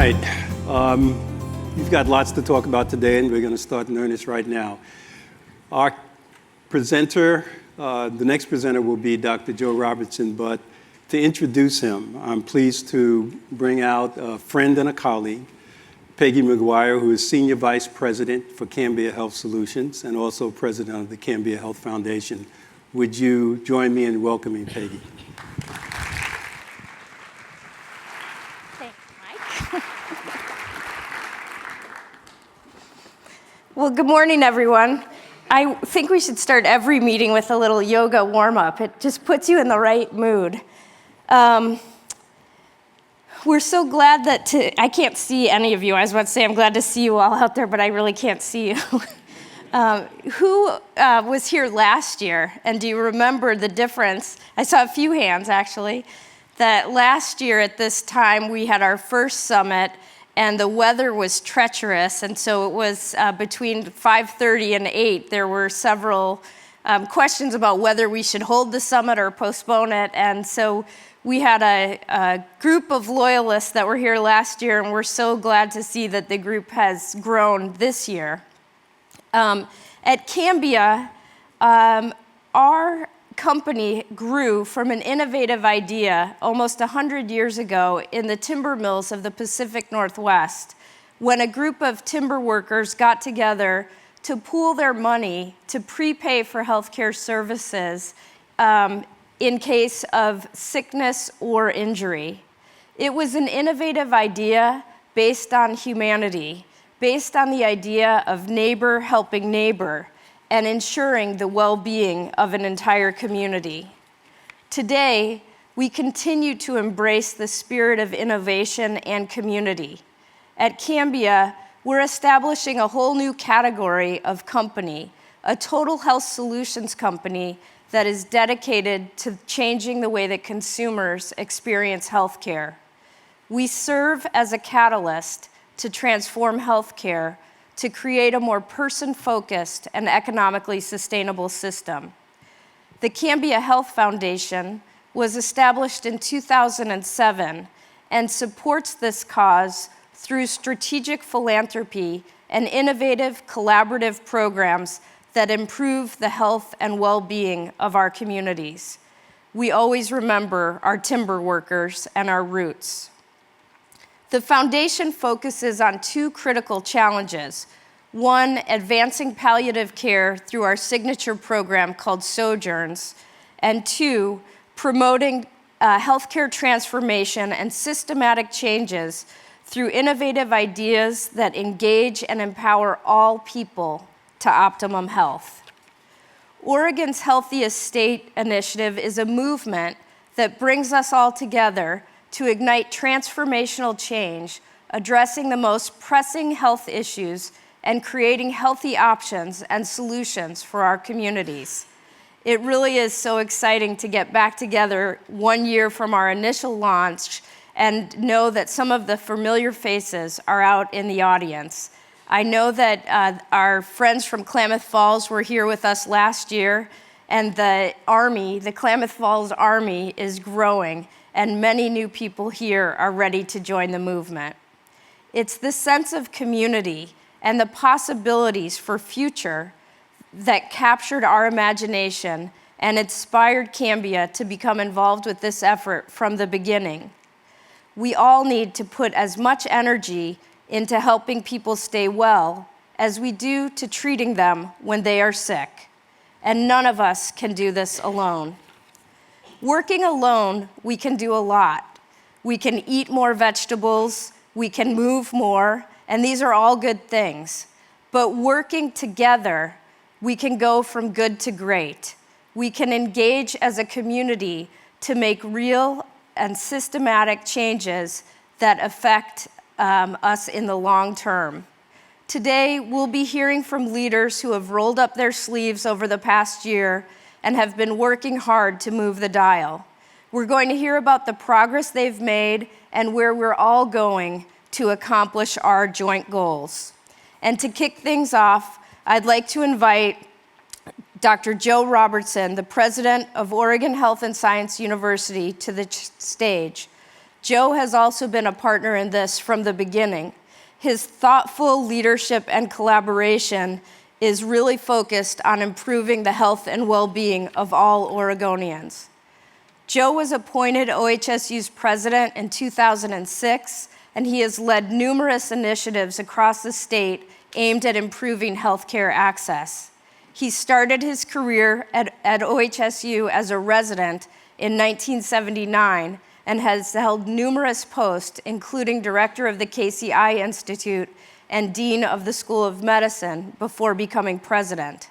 right. You've got lots to talk about today, and we're going to start in earnest right now. Our presenter, the next presenter will be Dr. Joe Robertson, but to introduce him, I'm pleased to bring out a friend and a colleague, Peggy McGuire, who is Senior Vice President for Cambia Health Solutions and also President of the Cambia Health Foundation. Would you join me in welcoming Peggy? Thanks, Mike. Well, good morning, everyone. I think we should start every meeting with a little yoga warm-up. It just puts you in the right mood. We're so glad that I can't see any of you. I was about to say I'm glad to see you all out there, but I really can't see you. Who was here last year, and do you remember the difference? I saw a few hands, actually, that last year at this time we had our first summit, and the weather was treacherous, and so it was between 5:30 and 8. There were several questions about whether we should hold the summit or postpone it, and so we had a group of loyalists that were here last year, and we're so glad to see that the group has grown this year. At Cambia, our company grew from an innovative idea almost 100 years ago in the timber mills of the Pacific Northwest, when a group of timber workers got together to pool their money to prepay for healthcare services in case of sickness or injury. It was an innovative idea based on humanity, based on the idea of neighbor helping neighbor and ensuring the well-being of an entire community. Today, we continue to embrace the spirit of innovation and community. At Cambia, we're establishing a whole new category of company, a total health solutions company that is dedicated to changing the way that consumers experience healthcare. We serve as a catalyst to transform healthcare to create a more person-focused and economically sustainable system. The Cambia Health Foundation was established in 2007 and supports this cause through strategic philanthropy and innovative collaborative programs that improve the health and well-being of our communities. We always remember our timber workers and our roots. The foundation focuses on two critical challenges. One, advancing palliative care through our signature program called Sojourns, and two, promoting healthcare transformation and systematic changes through innovative ideas that engage and empower all people to optimum health. Oregon's Healthiest State initiative is a movement that brings us all together to ignite transformational change, addressing the most pressing health issues and creating healthy options and solutions for our communities. It really is so exciting to get back together 1 year from our initial launch and know that some of the familiar faces are out in the audience. I know that our friends from Klamath Falls were here with us last year, and the Army, the Klamath Falls Army, is growing, and many new people here are ready to join the movement. It's this sense of community and the possibilities for future that captured our imagination and inspired Cambia to become involved with this effort from the beginning. We all need to put as much energy into helping people stay well as we do to treating them when they are sick, and none of us can do this alone. Working alone, we can do a lot. We can eat more vegetables, we can move more, and these are all good things. But working together, we can go from good to great. We can engage as a community to make real and systematic changes that affect us in the long term. Today, we'll be hearing from leaders who have rolled up their sleeves over the past year and have been working hard to move the dial. We're going to hear about the progress they've made and where we're all going to accomplish our joint goals. And to kick things off, I'd like to invite Dr. Joe Robertson, the president of Oregon Health and Science University, to the stage. Joe has also been a partner in this from the beginning. His thoughtful leadership and collaboration is really focused on improving the health and well-being of all Oregonians. Joe was appointed OHSU's president in 2006, and he has led numerous initiatives across the state aimed at improving healthcare access. He started his career at OHSU as a resident in 1979 and has held numerous posts, including director of the Casey Eye Institute and dean of the School of Medicine before becoming president.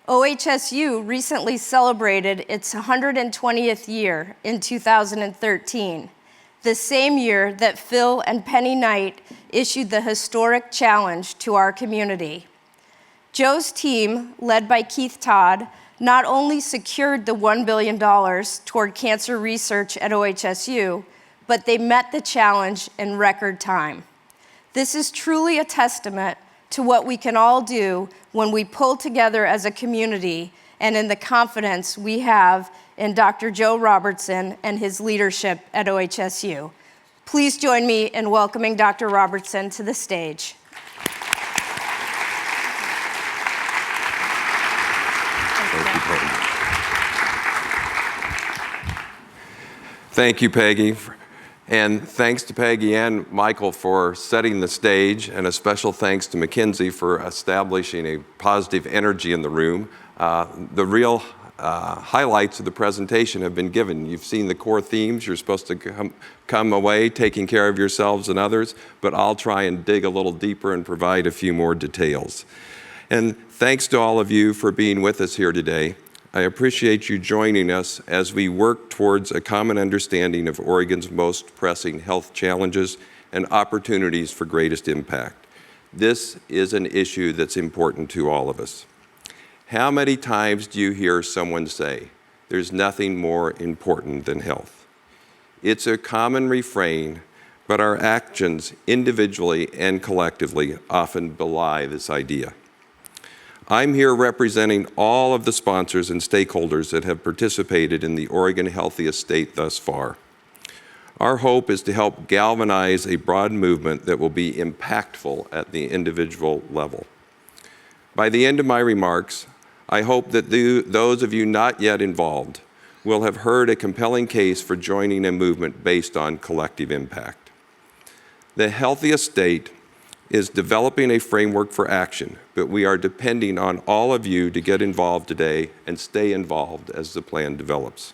OHSU recently celebrated its 120th year in 2013, the same year that Phil and Penny Knight issued the historic challenge to our community. Joe's team, led by Keith Todd, not only secured the $1 billion toward cancer research at OHSU, but they met the challenge in record time. This is truly a testament to what we can all do when we pull together as a community and in the confidence we have in Dr. Joe Robertson and his leadership at OHSU. Please join me in welcoming Dr. Robertson to the stage. Thank you, Peggy. And thanks to Peggy and Michael for setting the stage, and a special thanks to Mackenzie for establishing a positive energy in the room. The real highlights of the presentation have been given. You've seen the core themes. You're supposed to come away taking care of yourselves and others, but I'll try and dig a little deeper and provide a few more details. And thanks to all of you for being with us here today. I appreciate you joining us as we work towards a common understanding of Oregon's most pressing health challenges and opportunities for greatest impact. This is an issue that's important to all of us. How many times do you hear someone say, "There's nothing more important than health"? It's a common refrain, but our actions individually and collectively often belie this idea. I'm here representing all of the sponsors and stakeholders that have participated in the Oregon Healthiest State thus far. Our hope is to help galvanize a broad movement that will be impactful at the individual level. By the end of my remarks, I hope that those of you not yet involved will have heard a compelling case for joining a movement based on collective impact. The Healthiest State is developing a framework for action, but we are depending on all of you to get involved today and stay involved as the plan develops.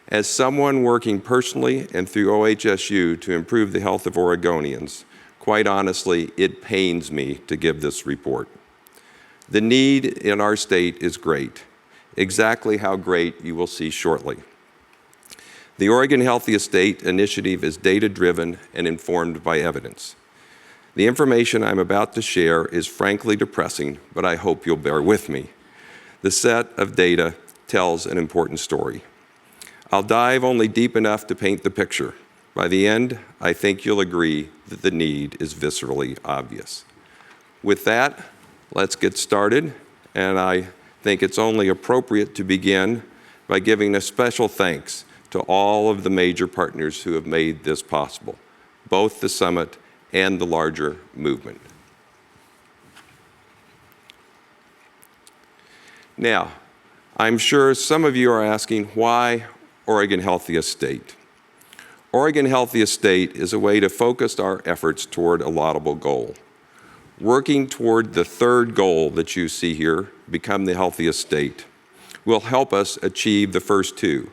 As someone working personally and through OHSU to improve the health of Oregonians, quite honestly, it pains me to give this report. The need in our state is great, exactly how great you will see shortly. The Oregon Healthiest State initiative is data-driven and informed by evidence. The information I'm about to share is frankly depressing, but I hope you'll bear with me. The set of data tells an important story. I'll dive only deep enough to paint the picture. By the end, I think you'll agree that the need is viscerally obvious. With that, let's get started, and I think it's only appropriate to begin by giving a special thanks to all of the major partners who have made this possible, both the summit and the larger movement. Now, I'm sure some of you are asking, why Oregon Healthiest State? Oregon Healthiest State is a way to focus our efforts toward a laudable goal. Working toward the third goal that you see here, become the healthiest state, will help us achieve the first two,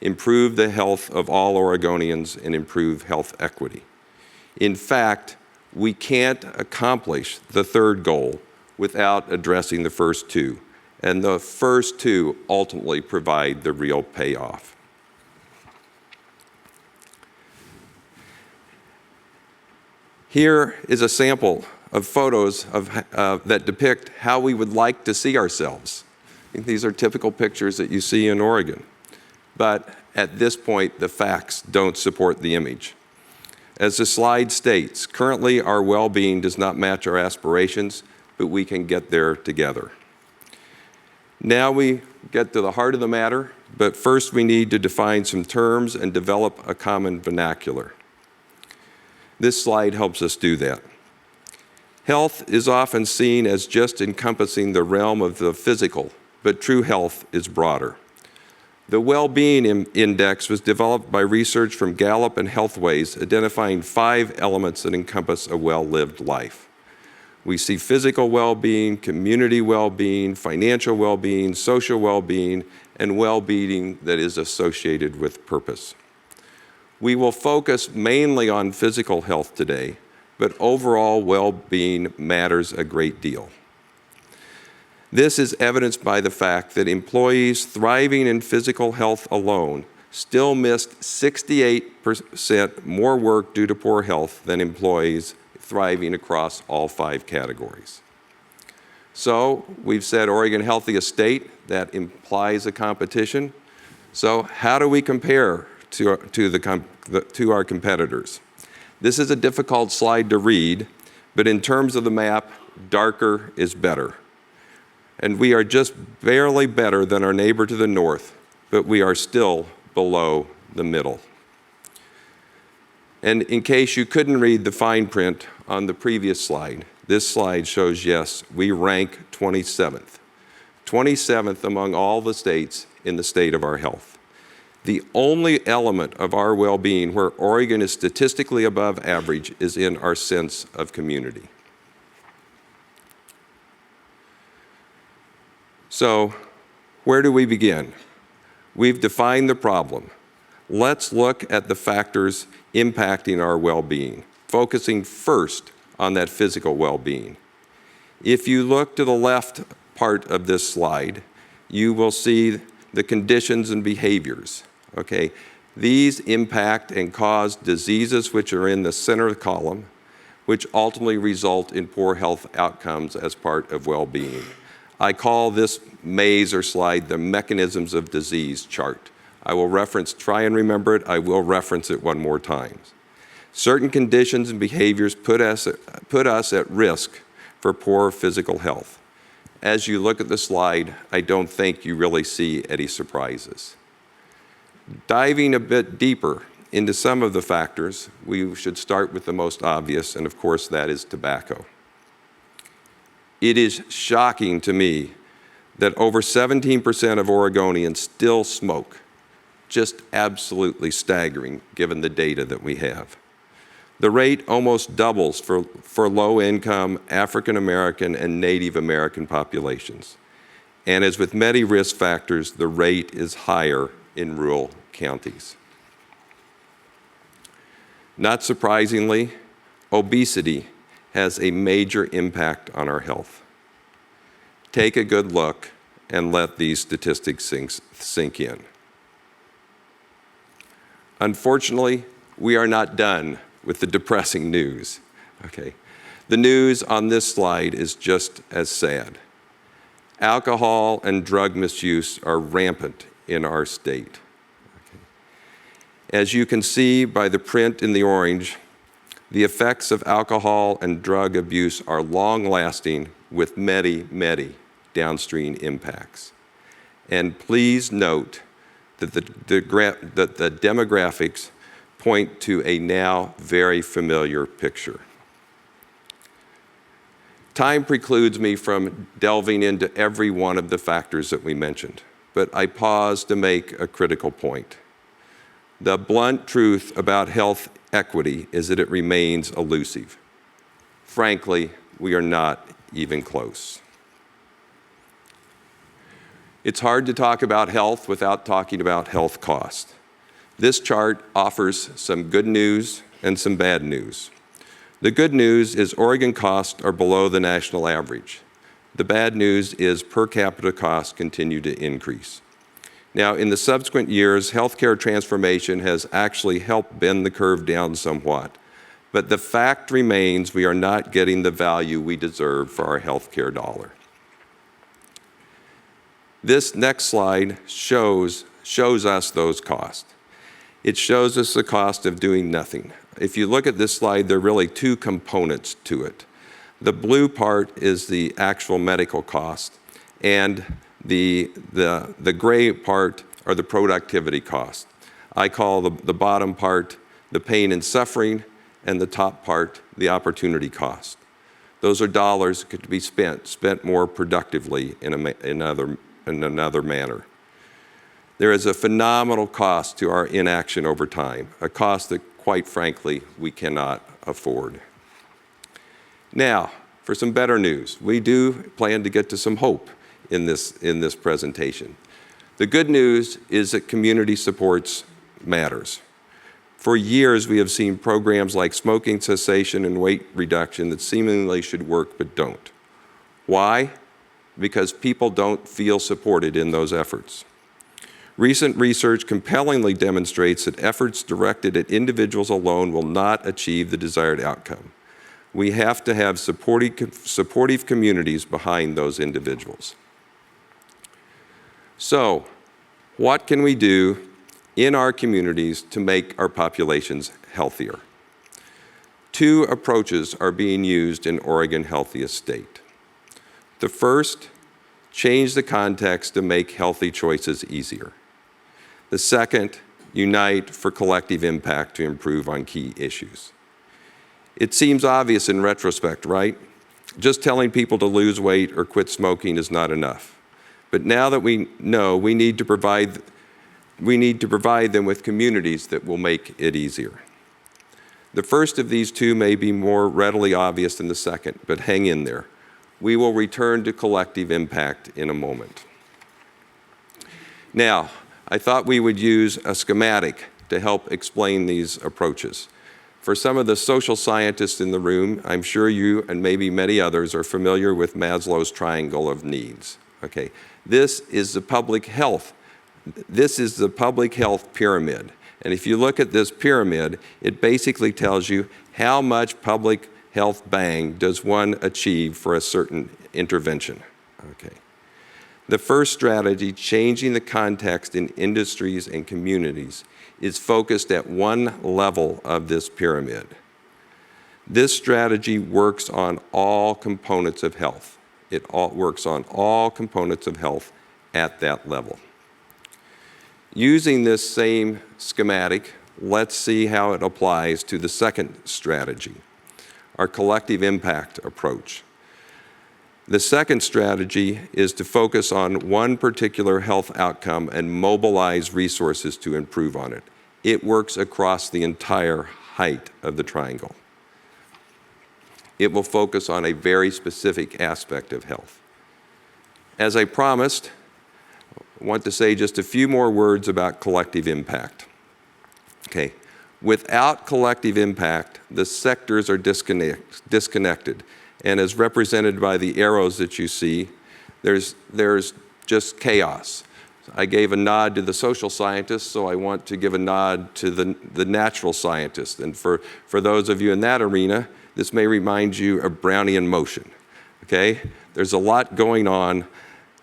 improve the health of all Oregonians and improve health equity. In fact, we can't accomplish the third goal without addressing the first two, and the first two ultimately provide the real payoff. Here is a sample of photos that depict how we would like to see ourselves. These are typical pictures that you see in Oregon, but at this point, the facts don't support the image. As the slide states, currently our well-being does not match our aspirations, but we can get there together. Now we get to the heart of the matter. but first we need to define some terms and develop a common vernacular. This slide helps us do that. Health is often seen as just encompassing the realm of the physical, but true health is broader. The Well-Being Index was developed by research from Gallup and Healthways, identifying 5 elements that encompass a well-lived life. We see physical well-being, community well-being, financial well-being, social well-being, and well-being that is associated with purpose. We will focus mainly on physical health today, but overall well-being matters a great deal. This is evidenced by the fact that employees thriving in physical health alone still missed 68% more work due to poor health than employees thriving across all 5 categories. So we've said Oregon Healthiest State. That implies a competition. So how do we compare to our competitors? This is a difficult slide to read, but in terms of the map, darker is better. And we are just barely better than our neighbor to the north, but we are still below the middle. And in case you couldn't read the fine print on the previous slide, this slide shows, yes, we rank 27th. 27th among all the states in the state of our health. The only element of our well-being where Oregon is statistically above average is in our sense of community. So, where do we begin? We've defined the problem. Let's look at the factors impacting our well-being, focusing first on that physical well-being. If you look to the left part of this slide, you will see the conditions and behaviors. Okay, these impact and cause diseases which are in the center of the column, which ultimately result in poor health outcomes as part of well-being. I call this maze or slide the mechanisms of disease chart. I will try and remember it, I will reference it one more time. Certain conditions and behaviors put us at risk for poor physical health. As you look at the slide, I don't think you really see any surprises. Diving a bit deeper into some of the factors, we should start with the most obvious, and of course that is tobacco. It is shocking to me that over 17% of Oregonians still smoke. Just absolutely staggering given the data that we have. The rate almost doubles for low-income African American and Native American populations. And as with many risk factors, the rate is higher in rural counties. Not surprisingly, obesity has a major impact on our health. Take a good look and let these statistics sink in. Unfortunately, we are not done with the depressing news. Okay. The news on this slide is just as sad. Alcohol and drug misuse are rampant in our state. Okay. As you can see by the print in the orange, the effects of alcohol and drug abuse are long-lasting with many, many downstream impacts. And please note that the demographics point to a now very familiar picture. Time precludes me from delving into every one of the factors that we mentioned, but I pause to make a critical point. The blunt truth about health equity is that it remains elusive. Frankly, we are not even close. It's hard to talk about health without talking about health cost. This chart offers some good news and some bad news. The good news is Oregon costs are below the national average. The bad news is per capita costs continue to increase. Now, in the subsequent years, healthcare transformation has actually helped bend the curve down somewhat. But the fact remains we are not getting the value we deserve for our healthcare dollar. This next slide shows us those costs. It shows us the cost of doing nothing. If you look at this slide, there are really 2 components to it. The blue part is the actual medical cost, and the gray part are the productivity costs. I call the bottom part the pain and suffering, and the top part the opportunity cost. Those are dollars that could be spent more productively in another manner. There is a phenomenal cost to our inaction over time, a cost that, quite frankly, we cannot afford. Now, for some better news, we do plan to get to some hope in this presentation. The good news is that community supports matters. For years, we have seen programs like smoking cessation and weight reduction that seemingly should work but don't. Why? Because people don't feel supported in those efforts. Recent research compellingly demonstrates that efforts directed at individuals alone will not achieve the desired outcome. We have to have supportive communities behind those individuals. So, what can we do in our communities to make our populations healthier? Two approaches are being used in Oregon Healthiest State. The first, change the context to make healthy choices easier. The second, unite for collective impact to improve on key issues. It seems obvious in retrospect, right? Just telling people to lose weight or quit smoking is not enough. But now that we know, we need to provide them with communities that will make it easier. The first of these two may be more readily obvious than the second, but hang in there. We will return to collective impact in a moment. Now, I thought we would use a schematic to help explain these approaches. For some of the social scientists in the room, I'm sure you and maybe many others are familiar with Maslow's triangle of needs. Okay, this is the public health pyramid. And if you look at this pyramid, it basically tells you how much public health bang does one achieve for a certain intervention. Okay. The first strategy, changing the context in industries and communities, is focused at one level of this pyramid. This strategy works on all components of health. It works on all components of health at that level. Using this same schematic, let's see how it applies to the second strategy, our collective impact approach. The second strategy is to focus on one particular health outcome and mobilize resources to improve on it. It works across the entire height of the triangle. It will focus on a very specific aspect of health. As I promised, I want to say just a few more words about collective impact. Okay, without collective impact, the sectors are disconnected. And as represented by the arrows that you see, there's just chaos. I gave a nod to the social scientists, so I want to give a nod to the natural scientists. And for those of you in that arena, this may remind you of Brownian motion. Okay? There's a lot going on,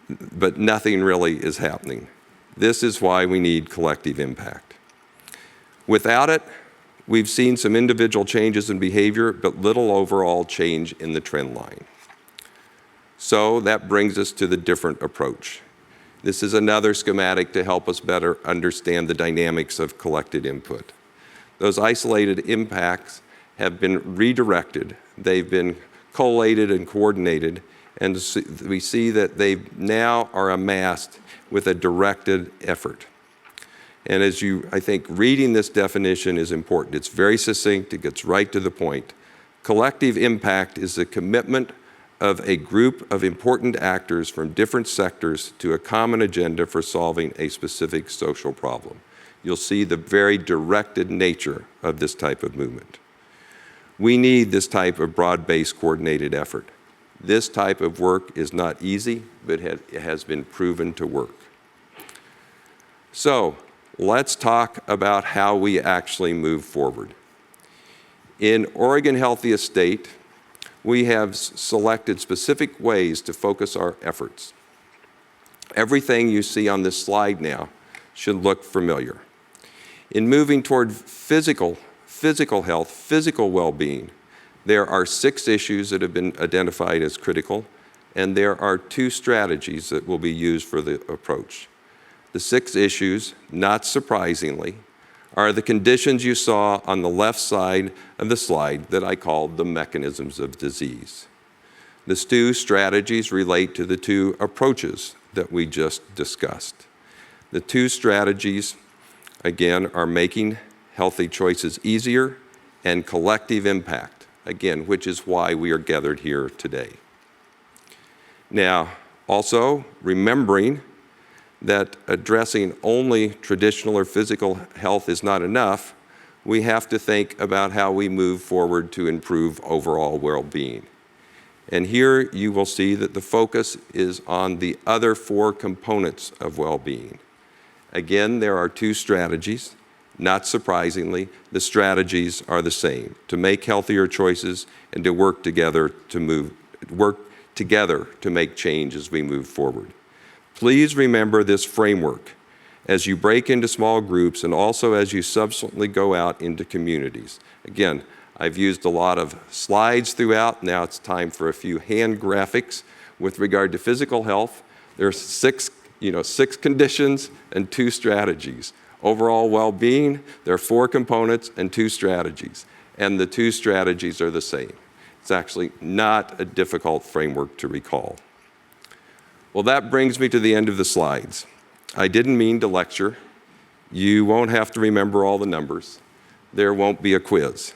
but nothing really is happening. This is why we need collective impact. Without it, we've seen some individual changes in behavior, but little overall change in the trend line. So that brings us to the different approach. This is another schematic to help us better understand the dynamics of collected input. Those isolated impacts have been redirected. They've been collated and coordinated, and we see that they now are amassed with a directed effort. And I think reading this definition is important. It's very succinct, it gets right to the point. Collective impact is the commitment of a group of important actors from different sectors to a common agenda for solving a specific social problem. You'll see the very directed nature of this type of movement. We need this type of broad-based coordinated effort. This type of work is not easy, but it has been proven to work. So, let's talk about how we actually move forward. In Oregon Healthiest State, we have selected specific ways to focus our efforts. Everything you see on this slide now should look familiar. In moving toward physical health, physical well-being, there are 6 issues that have been identified as critical, and there are 2 strategies that will be used for the approach. The 6 issues, not surprisingly, are the conditions you saw on the left side of the slide that I called the mechanisms of disease. The 2 strategies relate to the 2 approaches that we just discussed. The 2 strategies, again, are making healthy choices easier and collective impact, again, which is why we are gathered here today. Now, also remembering that addressing only traditional or physical health is not enough, we have to think about how we move forward to improve overall well-being. And here you will see that the focus is on the other 4 components of well-being. Again, there are 2 strategies. Not surprisingly, the strategies are the same: to make healthier choices and to work together to make change as we move forward. Please remember this framework as you break into small groups and also as you subsequently go out into communities. Again, I've used a lot of slides throughout. Now it's time for a few hand graphics with regard to physical health. There's 6 conditions and 2 strategies. Overall well-being, there are 4 components and 2 strategies. And the 2 strategies are the same. It's actually not a difficult framework to recall. Well, that brings me to the end of the slides. I didn't mean to lecture. You won't have to remember all the numbers. There won't be a quiz.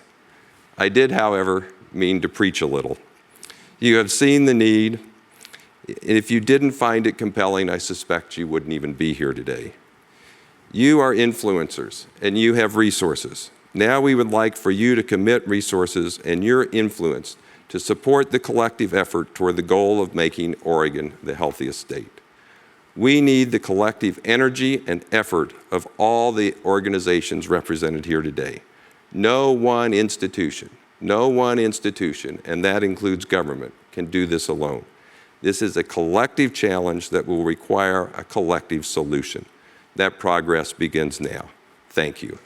I did, however, mean to preach a little. You have seen the need. If you didn't find it compelling, I suspect you wouldn't even be here today. You are influencers, and you have resources. Now we would like for you to commit resources and your influence to support the collective effort toward the goal of making Oregon the healthiest state. We need the collective energy and effort of all the organizations represented here today. No one institution, and that includes government, can do this alone. This is a collective challenge that will require a collective solution. That progress begins now. Thank you.